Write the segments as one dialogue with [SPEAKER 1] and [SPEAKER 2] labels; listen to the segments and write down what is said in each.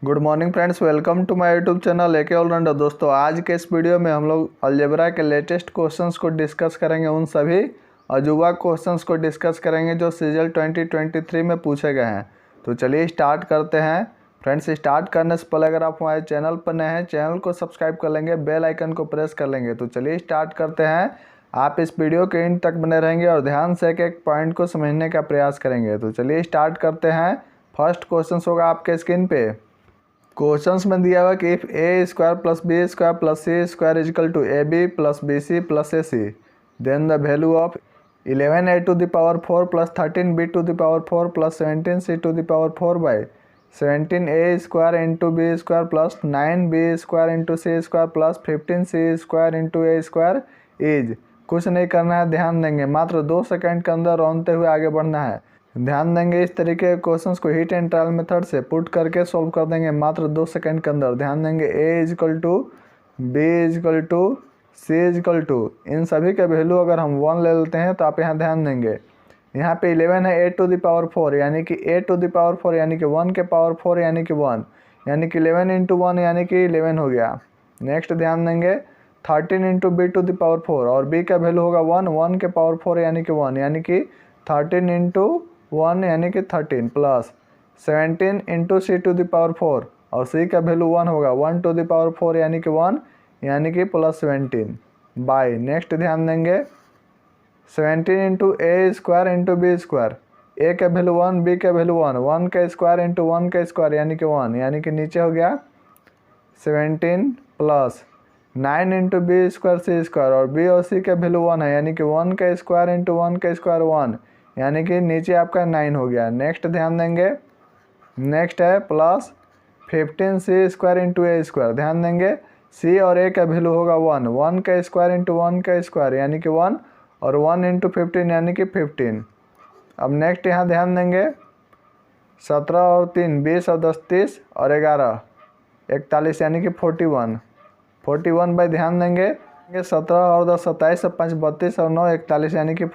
[SPEAKER 1] Good morning friends, welcome to my YouTube channel AK allrounder. दोस्तों, आज के इस वीडियो में हम लोग अलजेब्रा के लेटेस्ट क्वेश्चंस को डिस्कस करेंगे। उन सभी अजूबा क्वेश्चंस को डिस्कस करेंगे जो सीजल 2023 में पूछे गए हैं। तो चलिए स्टार्ट करते हैं। फ्रेंड्स, स्टार्ट करने से पहले अगर आप हमारे चैनल पर नए हैं, चैनल को सब्सक्राइब कर लेंगे, बेल आइकन को प्रेस कर लेंगे। तो चलिए स्टार्ट करते हैं। आप इस वीडियो के एंड तक बने रहेंगे और ध्यान से एक एक पॉइंट को समझने का प्रयास करेंगे। तो चलिए स्टार्ट करते हैं। फर्स्ट क्वेश्चन होगा आपके स्क्रीन पे। क्वेश्चंस में दिया हुआ कि if A square plus B square plus C square equal to A B plus B C plus A C, then the value of 11 A to the power 4 plus 13 B to the power 4 plus 17 C to the power 4 by 17 A square into B square plus 9 B square into C square plus 15 C square into A square is. कुछ नहीं करना है, ध्यान देंगे। मात्र 2 second के अंदर रौनते हुए आगे बढ़ना है। ध्यान देंगे। इस तरीके के क्वेश्चंस को हिट एंड ट्रायल मेथड से पुट करके सॉल्व कर देंगे मात्र 2 सेकंड के अंदर। ध्यान देंगे। A is equal to B is equal to C is equal to, इन सभी के वैल्यू अगर हम 1 ले लेते हैं तो आप यहाँ ध्यान देंगे। यहाँ पे 11 है, ए टू द पावर 4 यानी कि ए टू द पावर 4 यानी कि 1 के पावर 4 यानी कि 1 यानी कि 11 इंटू 1 यानी कि 11 हो गया। नेक्स्ट ध्यान देंगे 13 into B to the power 4 और बी का वैल्यू होगा 1 के पावर 4 यानी कि 1 यानी कि 13 इंटू 1 यानी कि 13 plus 17 into C to the power 4 और सी का वैल्यू 1 होगा 1 टू द पावर 4 यानी कि 1 यानी कि प्लस 17 बाई। नेक्स्ट ध्यान देंगे 17 into A square into B square, ए का वैल्यू 1 बी का वैल्यू 1 का स्क्वायर इंटू 1 का स्क्वायर यानी कि 1 यानी कि नीचे हो गया 17 प्लस 9 इंटू बी स्क्वायर सी स्क्वायर और बी और सी का वैल्यू 1 है यानी कि 1 का स्क्वायर इंटू 1 का स्क्वायर 1 यानी कि नीचे आपका 9 हो गया। नेक्स्ट ध्यान देंगे। नेक्स्ट है plus 15 C square into A square. ध्यान देंगे सी और ए का वैल्यू होगा 1 का स्क्वायर इंटू 1 का स्क्वायर यानी कि 1 और 1 इंटू 15 यानी कि 15। अब नेक्स्ट यहाँ ध्यान देंगे 17 और 3 20 और 10 30 और 11 41 यानी कि 41 बाई। ध्यान देंगे 17 और 10 27 और 5 32 और 9 41 यानी कि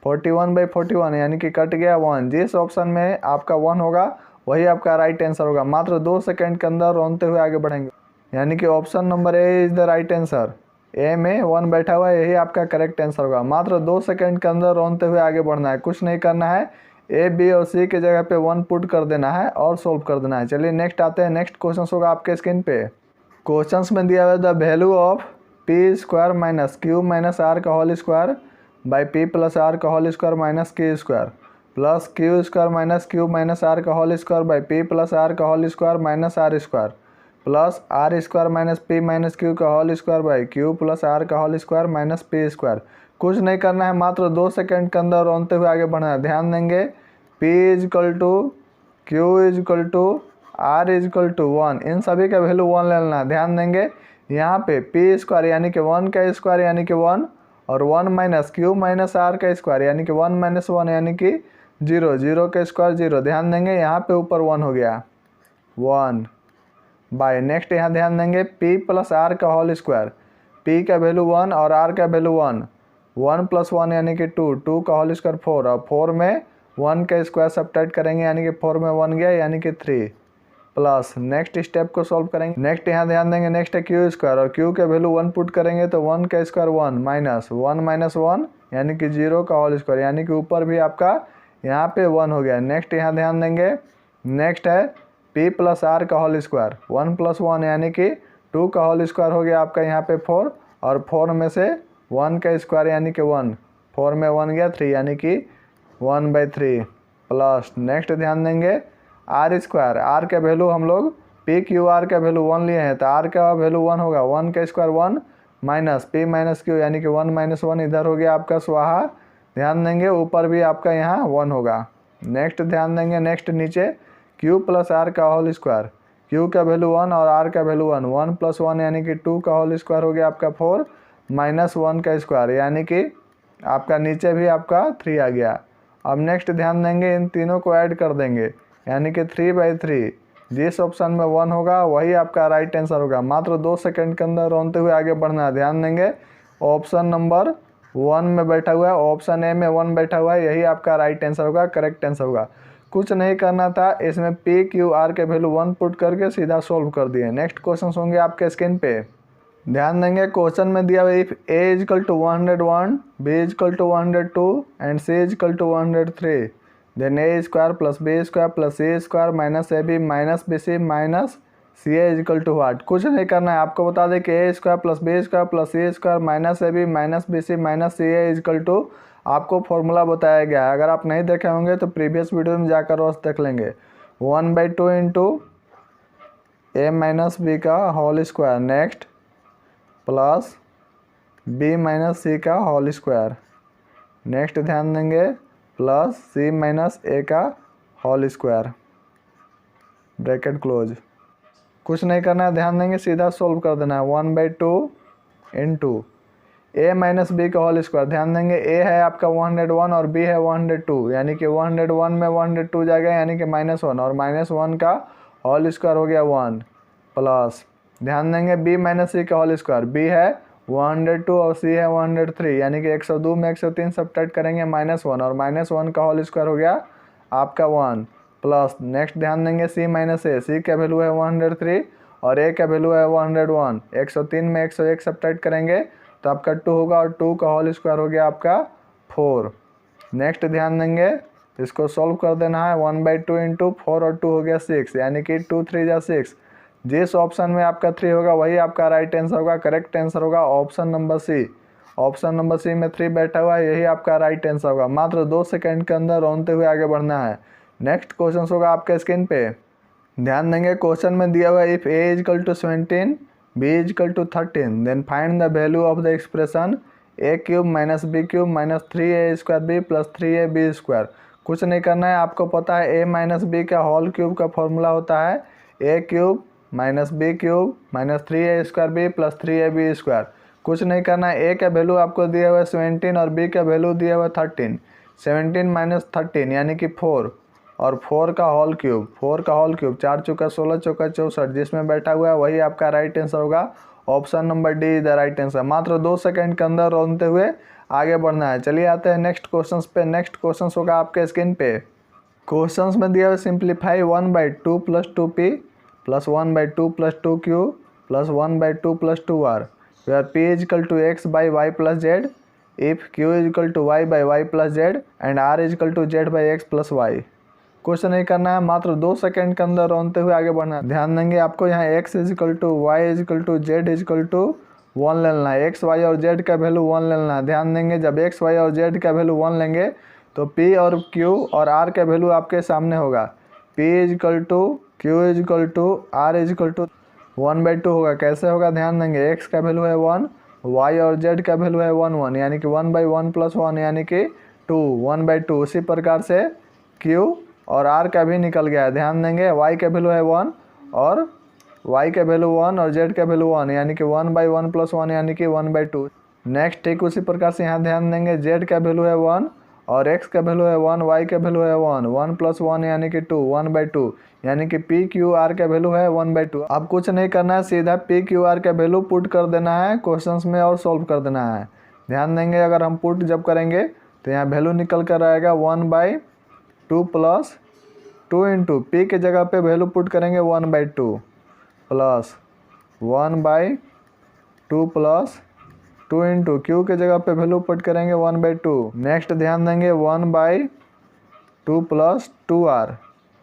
[SPEAKER 1] 41 बाई 41 यानी कि कट गया 1। जिस ऑप्शन में आपका 1 होगा वही आपका राइट आंसर होगा। मात्र 2 सेकंड के अंदर रौनते हुए आगे बढ़ेंगे यानी कि option number A is the right answer. A में 1 बैठा हुआ है, यही आपका करेक्ट आंसर होगा। मात्र 2 सेकंड के अंदर रौनते हुए आगे बढ़ना है, कुछ नहीं करना है। ए बी और सी की जगह पे 1 पुट कर देना है और सोल्व कर देना है। चलिए नेक्स्ट आते हैं। नेक्स्ट क्वेश्चन होगा आपके स्क्रीन पे। क्वेश्चन में दिया हुआ the value of P square minus Q minus R का whole square by P plus R का whole square minus Q square plus Q square minus Q minus R का whole square by P plus R का whole square minus R square plus R square minus P minus Q का whole square by Q plus R का whole square minus P square. कुछ नहीं करना है, मात्र 2 second के अंदर रौनते हुए आगे बढ़ना है। ध्यान देंगे P equal to Q equal to R equal to 1, इन सभी का वैल्यू 1 ले लेना है। ध्यान देंगे यहाँ पे पी स्क्वायर यानी कि 1 का स्क्वायर यानी कि 1 और 1 माइनस क्यू माइनस आर का स्क्वायर यानी कि 1 माइनस 1 यानी कि 0 का स्क्वायर 0। ध्यान देंगे यहाँ पे ऊपर 1 हो गया 1 बाय। नेक्स्ट यहाँ ध्यान देंगे p प्लस आर का होल स्क्वायर, p का वैल्यू 1 और r का वैल्यू 1 प्लस 1 यानी कि 2 का होल स्क्वायर 4 और 4 में 1 का स्क्वायर सब्ट्रैक्ट करेंगे यानी कि 4 में 1 गया यानी कि 3 प्लस। नेक्स्ट स्टेप को सॉल्व करेंगे। नेक्स्ट यहाँ ध्यान देंगे नेक्स्ट है क्यू स्क्वायर और क्यू के वैल्यू 1 पुट करेंगे तो 1 का स्क्वायर 1 माइनस 1 यानी कि 0 का होल स्क्वायर यानी कि ऊपर भी आपका यहाँ पे 1 हो गया। नेक्स्ट यहाँ ध्यान देंगे। नेक्स्ट है p प्लस आर का होल स्क्वायर 1 प्लस 1 यानी कि 2 का होल स्क्वायर हो गया आपका यहाँ पे 4 और 4 में से 1 का स्क्वायर यानी कि 1, 4 में 1 गया 3 यानी कि 1/3 प्लस। नेक्स्ट ध्यान देंगे आर स्क्वायर, आर का वैल्यू हम लोग पी क्यू आर का वैल्यू 1 लिए हैं तो आर का वैल्यू 1 होगा 1 का square 1 minus P minus Q यानी कि 1 माइनस 1 इधर हो गया आपका स्वाहा। ध्यान देंगे ऊपर भी आपका यहाँ 1 होगा। नेक्स्ट ध्यान देंगे नेक्स्ट नीचे क्यू प्लस आर का होल स्क्वायर, क्यू का वैल्यू 1 और आर का वैल्यू 1 प्लस 1 यानी कि 2 का होल स्क्वायर हो गया आपका 4 माइनस 1 का स्क्वायर यानी कि आपका नीचे भी आपका 3 आ गया। अब नेक्स्ट ध्यान देंगे इन तीनों को ऐड कर देंगे यानी कि 3/3। जिस ऑप्शन में 1 होगा वही आपका राइट आंसर होगा। मात्र 2 सेकंड के अंदर रौनते हुए आगे बढ़ना है। ध्यान देंगे ऑप्शन नंबर 1 में बैठा हुआ है, ऑप्शन ए में 1 बैठा हुआ है, यही आपका राइट आंसर होगा, करेक्ट आंसर होगा। कुछ नहीं करना था, इसमें पी क्यू आर के वैल्यू 1 पुट करके सीधा सॉल्व कर दिए। नेक्स्ट क्वेश्चन होंगे आपके स्क्रीन पे। ध्यान देंगे क्वेश्चन में दिया हुआ if A is equal to 101, B is equal to 102 and C is equal to 103, then A square plus B square plus C square minus A B minus B C minus C A is equal to what. कुछ नहीं करना है, आपको बता दें कि A square plus B square plus C square minus A B minus B C minus C A is equal to आपको formula बताया गया है। अगर आप नहीं देखे होंगे तो प्रीवियस वीडियो में जाकर रोज देख लेंगे। 1/2 इंटू ए माइनस बी का whole square, next plus B minus C का होल स्क्वायर, नेक्स्ट ध्यान देंगे प्लस सी माइनस ए का होल स्क्वायर, ब्रैकेट क्लोज। कुछ नहीं करना है, ध्यान देंगे सीधा सोल्व कर देना है। 1/2 इंटू ए माइनस बी का होल स्क्वायर, ध्यान देंगे ए है आपका 101 और बी है 102, यानी कि 101 में 102 जाएगा यानी कि -1 और -1 का होल स्क्वायर हो गया 1 प्लस ध्यान देंगे बी माइनस सी का होल स्क्वायर, बी है 102 और सी है 103 यानी कि 102 में 103 सब्ट्रैक्ट करेंगे -1 और -1 का होल स्क्वायर हो गया आपका 1 प्लस नेक्स्ट ध्यान देंगे सी माइनस ए, सी का वैल्यू है 103 और ए का वैल्यू है 101, 103 में 101 सब्ट्रैक्ट करेंगे तो आपका 2 होगा और 2 का होल स्क्वायर हो गया आपका 4। नेक्स्ट ध्यान देंगे इसको सॉल्व कर देना है। 1/2 इंटू 4 और 2 हो गया 6 यानी कि 2 3 जा 6। जिस ऑप्शन में आपका 3 होगा वही आपका राइट आंसर होगा, करेक्ट आंसर होगा option number C. Option number C में 3 बैठा हुआ है, यही आपका राइट आंसर होगा। मात्र 2 सेकंड के अंदर रोनते हुए आगे बढ़ना है। नेक्स्ट क्वेश्चन होगा आपके स्क्रीन पे। ध्यान देंगे क्वेश्चन में दिया हुआ if A is equal to 17 b is equal to 13 then find the value of the expression a cube minus b cube minus 3a square b plus 3ab square. कुछ नहीं करना है, आपको पता है a माइनस बी का होल क्यूब का formula होता है a cube minus b cube minus 3a square b plus 3ab square. कुछ नहीं करना है, a का वैल्यू आपको दिया हुआ है 17 और b का वैल्यू दिया हुआ है 13। 17 माइनस 13 यानी कि 4 और 4 का होल क्यूब, 4 का होल क्यूब 4 चौका 16 चौका 64, जिसमें बैठा हुआ है वही आपका राइट आंसर होगा। Option number D is the right answer. मात्र 2 सेकंड के अंदर रोनते हुए आगे बढ़ना है। चलिए आते हैं नेक्स्ट क्वेश्चंस पे। नेक्स्ट क्वेश्चंस होगा आपके स्क्रीन पे। क्वेश्चंस में दिया हुआ simplify 1/2 plus 2p plus 1/2 plus 2q plus 1/2 plus 2r where p is equal to x by y plus z if q is equal to y by y plus z and r is equal to z by x plus y. कुछ नहीं करना है, मात्र 2 second के अंदर रोनते हुए आगे बढ़ना है। ध्यान देंगे आपको यहाँ x is equal to y is equal to z is equal to 1 ले लेना है। x y और z का वैल्यू 1 ले लेना है। ध्यान देंगे जब x y और z का वैल्यू 1 लेंगे तो p और q और r का वैल्यू आपके सामने होगा। p is equal to q is equal to r is equal to 1/2 होगा। कैसे होगा, ध्यान देंगे x का वैल्यू है 1, y और z का वैल्यू है 1 यानी कि 1/1 प्लस 1 यानी कि 2 1/2। उसी प्रकार से q और r का भी निकल गया है। ध्यान देंगे y का वैल्यू है 1 और y का वैल्यू 1 और z का वैल्यू 1 यानी कि 1/1 प्लस 1 यानी कि 1/2। नेक्स्ट ठीक उसी प्रकार से यहाँ ध्यान देंगे z का वैल्यू है 1 और x का वैल्यू है 1, y का वैल्यू है 1 प्लस 1 यानी कि 2 1/2 यानी कि p q r का वैल्यू है 1/2। अब कुछ नहीं करना है, सीधा p q r का वैल्यू पुट कर देना है क्वेश्चंस में और सॉल्व कर देना है। ध्यान देंगे अगर हम पुट जब करेंगे तो यहाँ वैल्यू निकल कर आएगा 1/2 प्लस 2 इंटू पी के जगह पे वैल्यू पुट करेंगे 1/2 प्लस 1/2 प्लस 2 इंटू क्यू के जगह पे वैल्यू पुट करेंगे 1/2। नेक्स्ट ध्यान देंगे 1/2 प्लस 2r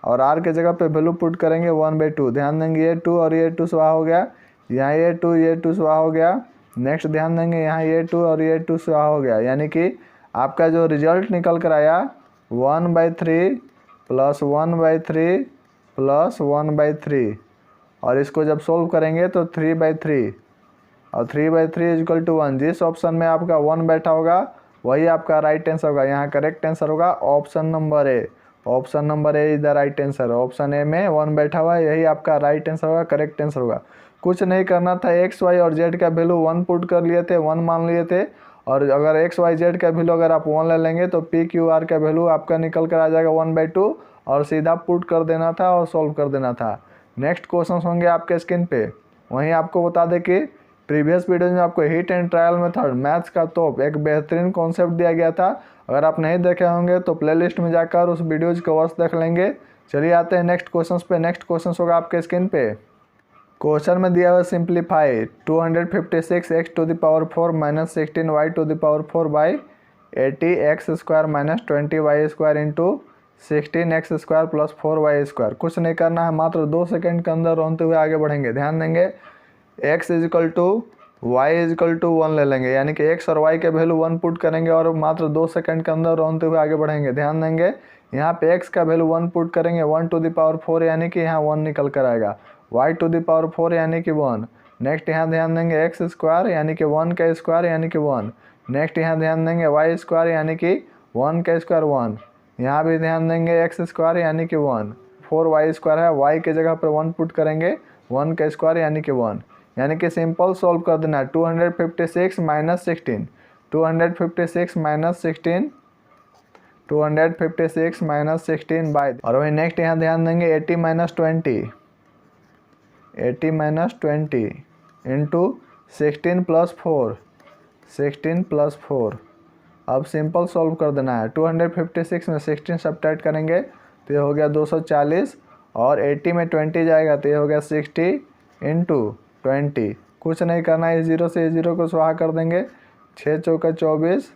[SPEAKER 1] और r के जगह पे वैल्यू पुट करेंगे 1/2। ध्यान देंगे ये 2 और ये 2 स्वाहा हो गया, यहाँ ये 2 स्वाहा हो गया। नेक्स्ट ध्यान देंगे यहाँ ये 2 और ये 2 स्वाहा हो गया, यानी कि आपका जो रिजल्ट निकल कर आया 1/3 प्लस 1/3 प्लस 1/3 और इसको जब सोल्व करेंगे तो 3/3 और 3/3 इज इक्वल टू 1। जिस ऑप्शन में आपका 1 बैठा होगा वही आपका राइट आंसर होगा। यहाँ करेक्ट आंसर होगा option number A. Option number A is the right answer. Option A में 1 बैठा हुआ है, यही आपका राइट आंसर होगा, करेक्ट आंसर होगा। कुछ नहीं करना था, एक्स वाई और जेड का वैल्यू 1 पुट कर लिए थे, 1 मान लिए थे और अगर एक्स वाई जेड का वैल्यू अगर आप 1 ले लेंगे तो पी क्यू आर का वैल्यू आपका निकल कर आ जाएगा 1/2 और सीधा पुट कर देना था और सॉल्व कर देना था। नेक्स्ट क्वेश्चन होंगे आपके स्क्रीन पे। वहीं आपको बता दें कि प्रीवियस वीडियो में आपको heat and trial method maths का तोप एक बेहतरीन कॉन्सेप्ट दिया गया था। अगर आप नहीं देखे होंगे तो प्लेलिस्ट में जाकर उस वीडियोज को अवश्य देख लेंगे। चलिए आते हैं नेक्स्ट क्वेश्चन पे। नेक्स्ट क्वेश्चन होगा आपके स्क्रीन पे। क्वेश्चन में दिया हुआ simplify 256 x to the power 4 minus 16 y to the power 4 by 80 x square minus 20 y square into 16 x square plus 4 y square। कुछ नहीं करना है, मात्र 2 सेकंड के अंदर रोनते हुए आगे बढ़ेंगे। ध्यान देंगे x is equal to y is equal to 1 ले लेंगे, यानी कि x और y के वैल्यू 1 पुट करेंगे और मात्र 2 सेकंड के अंदर रोनते हुए आगे बढ़ेंगे। ध्यान देंगे यहाँ पे x का वैल्यू 1 पुट करेंगे, 1 to the power 4 यानी कि यहाँ 1 निकल कर आएगा, y to the power 4 यानी कि 1। नेक्स्ट यहाँ ध्यान देंगे x स्क्वायर यानी कि 1 का स्क्वायर यानी कि 1। नेक्स्ट यहाँ ध्यान देंगे y स्क्वायर यानी कि 1 का स्क्वायर 1। यहाँ भी ध्यान देंगे x स्क्वायर यानी कि 1। 4y स्क्वायर है, y के जगह पर 1 पुट करेंगे, 1 का स्क्वायर यानी कि 1। यानी कि सिंपल सॉल्व कर देना है। 256 माइनस 16 256 माइनस 16 256 माइनस 16 बाय, और वही नेक्स्ट यहाँ ध्यान देंगे 80 माइनस 20 इंटू 16 प्लस 4 अब सिंपल सॉल्व कर देना है। 256 में 16 सब्ट्रैक्ट करेंगे तो ये हो गया 240, और 80 में 20 जाएगा तो ये हो गया 60 इंटू 20। कुछ नहीं करना है, 0 से 0 को स्वाहा कर देंगे। 6 चौका 24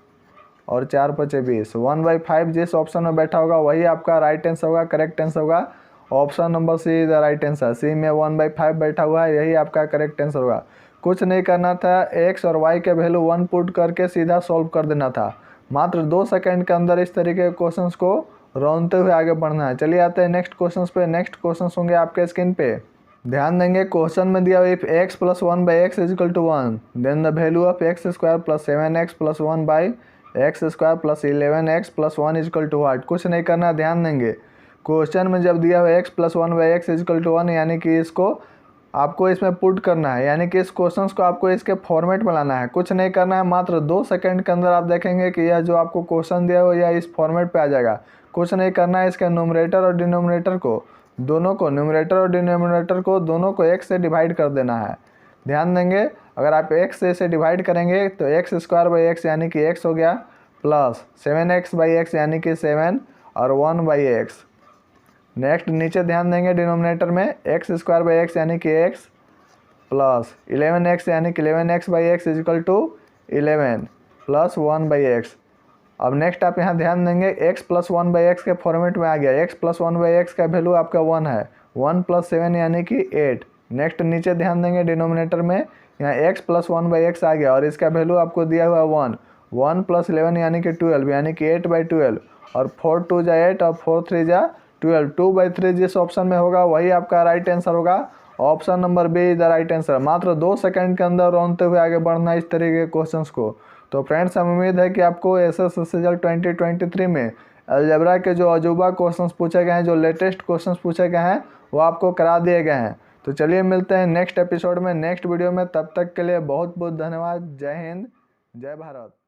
[SPEAKER 1] और 4 पचे 20। 1/5 जिस ऑप्शन में बैठा होगा वही आपका राइट आंसर होगा, करेक्ट आंसर होगा। Option number C is the right answer. C में 1/5 बैठा हुआ है, यही आपका करेक्ट आंसर होगा। कुछ नहीं करना था, x और y के वैल्यू 1 पुट करके सीधा सॉल्व कर देना था। मात्र 2 सेकंड के अंदर इस तरीके के क्वेश्चंस को रोनते हुए आगे बढ़ना है। चलिए आते हैं नेक्स्ट क्वेश्चंस पे। नेक्स्ट क्वेश्चंस होंगे आपके स्क्रीन पे। ध्यान देंगे क्वेश्चन में दिया हुआ if x plus 1 by x is equal to 1 then the value of x square plus 7x plus 1 by x square plus 11x plus 1 is equal to what. कुछ नहीं करना, ध्यान देंगे क्वेश्चन में जब दिया हुआ x plus 1 by x is equal to 1 यानी कि इसको आपको इसमें पुट करना है, यानी कि इस क्वेश्चन को आपको इसके फॉर्मेट में लाना है। कुछ नहीं करना है, मात्र 2 सेकंड के अंदर आप देखेंगे कि यह जो आपको क्वेश्चन दिया हुआ यह इस फॉर्मेट पे आ जाएगा। कुछ नहीं करना है, इसके न्यूमरेटर और डिनोमिनेटर को दोनों को दोनों को x से डिवाइड कर देना है। ध्यान देंगे अगर आप x से इसे डिवाइड करेंगे तो एक्स स्क्वायर बाई एक्स यानी कि x हो गया, प्लस 7x बाई एक्स यानी कि 7 और 1 बाई एक्स। नेक्स्ट नीचे ध्यान देंगे डिनोमिनेटर में एक्स स्क्वायर बाई एक्स यानी कि x प्लस 11x यानी कि 11x by x is equal to 11 plus 1 by x. अब नेक्स्ट आप यहाँ ध्यान देंगे x प्लस 1 बाई एक्स के फॉर्मेट में आ गया। x प्लस 1 बाई एक्स का वैल्यू आपका 1 है, 1 प्लस 7 यानी कि 8। नेक्स्ट नीचे ध्यान देंगे डिनोमिनेटर में यहाँ x प्लस 1 बाई एक्स आ गया और इसका वैल्यू आपको दिया हुआ 1 प्लस 11 यानी कि 12 यानी कि 8/12, और 4 2 जा 8 और 4 3 जा 12। 2/3 जिस ऑप्शन में होगा वही आपका राइट आंसर होगा। Option number b is the right answer. मात्र 2 सेकंड के अंदर रोनते हुए आगे बढ़ना इस तरीके के क्वेश्चंस को। तो फ्रेंड्स हम उम्मीद है कि आपको एसएससी सीजीएल 2023 में अलजेब्रा के जो अजूबा क्वेश्चंस पूछे गए हैं, जो लेटेस्ट क्वेश्चंस पूछे गए हैं वो आपको करा दिए गए हैं। तो चलिए मिलते हैं नेक्स्ट एपिसोड में, नेक्स्ट वीडियो में। तब तक के लिए बहुत बहुत धन्यवाद। जय हिंद, जय भारत।